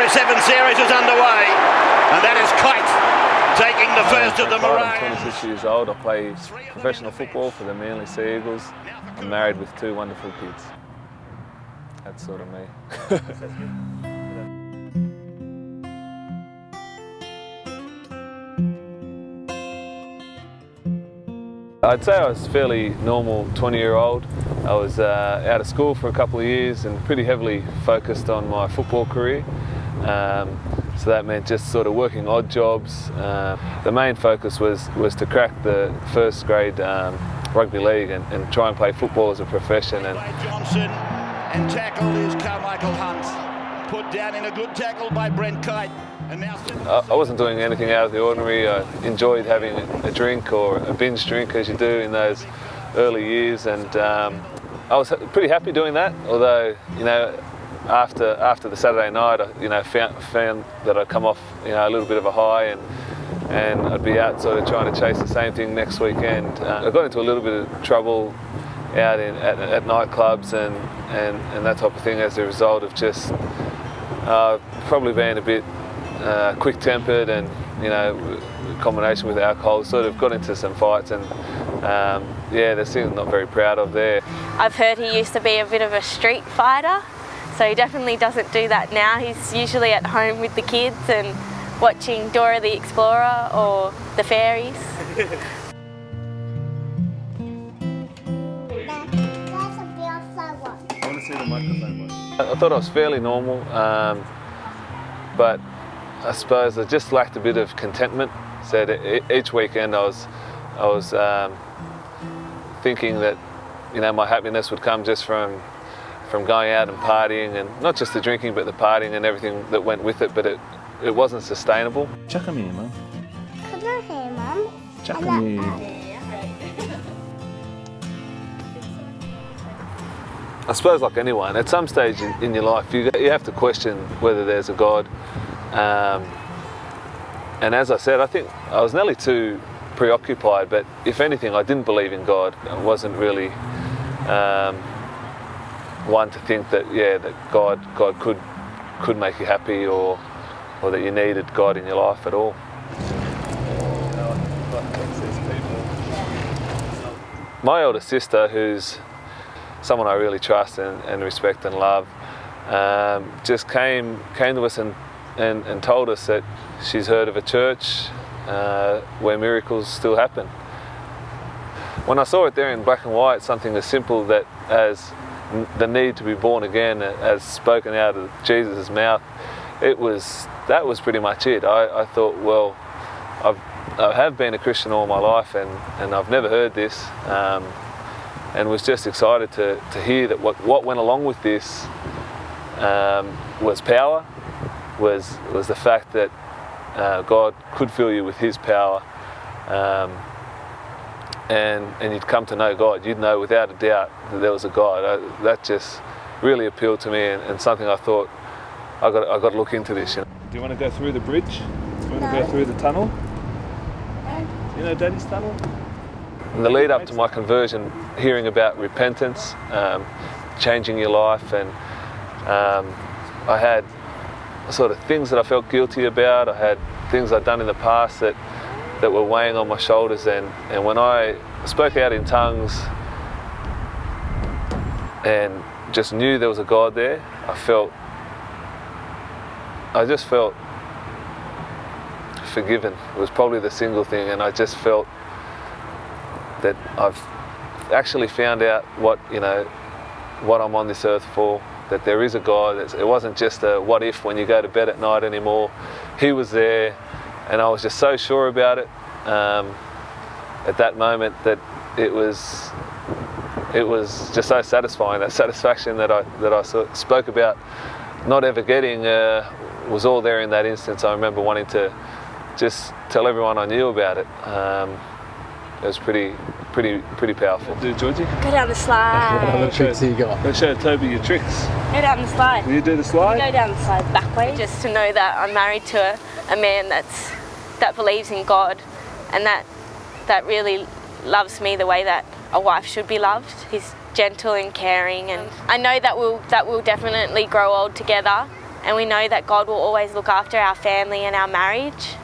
0-7 series is underway, and that is Kite taking the first of the Maroons. I'm 26 years old. I play professional football for the Manly Sea Eagles. I'm married with 2 wonderful kids. That's sort of me. I'd say I was fairly normal 20-year-old. I was out of school for a couple of years and pretty heavily focused on my football career. So that meant just sort of working odd jobs. The main focus was to crack the first grade rugby league and try and play football as a profession. And Johnson, and tackled is Carmichael Hunt. Put down in a good tackle by Brent Kite. And now I wasn't doing anything out of the ordinary. I enjoyed having a drink, or a binge drink as you do in those early years, and I was pretty happy doing that. Although, you know, after the Saturday night, I found that I'd come off, a little bit of a high, and I'd be out sort of trying to chase the same thing next weekend. I got into a little bit of trouble out at nightclubs and that type of thing as a result of just probably being a bit quick-tempered, and in combination with alcohol, sort of got into some fights, and there's things I'm not very proud of there. I've heard he used to be a bit of a street fighter, so he definitely doesn't do that now. He's usually at home with the kids and watching Dora the Explorer or the fairies. I want to see the microphone. I thought I was fairly normal, but I suppose I just lacked a bit of contentment. So each weekend I was thinking that my happiness would come just from going out and partying, and not just the drinking but the partying and everything that went with it, but it wasn't sustainable. Chuck 'em here, Mum. Come on here, Mum. Chuck 'em here. I suppose, like anyone, at some stage in your life you have to question whether there's a God. And as I said, I think I was nearly too preoccupied, but if anything, I didn't believe in God. I wasn't really one to think that God could make you happy, or that you needed God in your life at all. My older sister, who's someone I really trust and respect and love, just came to us and told us that she's heard of a church where miracles still happen. When I saw it there in black and white, something as simple as the need to be born again, as spoken out of Jesus' mouth, that was pretty much it. I thought, well, I have been a Christian all my life, and I've never heard this, and was just excited to hear that what went along with this was power, was the fact that God could fill you with His power, and you'd come to know God. You'd know without a doubt that there was a God. That just really appealed to me, and something I thought I got to look into this. Do you want to go through the bridge? Do you want to go through the tunnel? Do you know Daddy's tunnel? In the lead up to my conversion, hearing about repentance, changing your life, and I had sort of things that I felt guilty about. I had things I'd done in the past that were weighing on my shoulders, and when I spoke out in tongues and just knew there was a God there, I just felt forgiven. It was probably the single thing, and I just felt that I've actually found out what I'm on this earth for, that there is a God. It wasn't just a what if when you go to bed at night anymore. He was there, and I was just so sure about it at that moment that it was just so satisfying. That satisfaction that I sort of spoke about not ever getting was all there in that instance. I remember wanting to just tell everyone I knew about it. It was pretty powerful. Do Georgie? Go down the slide. What other tricks do you got? Let's show Toby your tricks. Go down the slide. Will you do the slide? Go down the slide back way. Just to know that I'm married to a man that believes in God, and that really loves me the way that a wife should be loved. He's gentle and caring, and I know that we'll definitely grow old together. and we know that God will always look after our family and our marriage.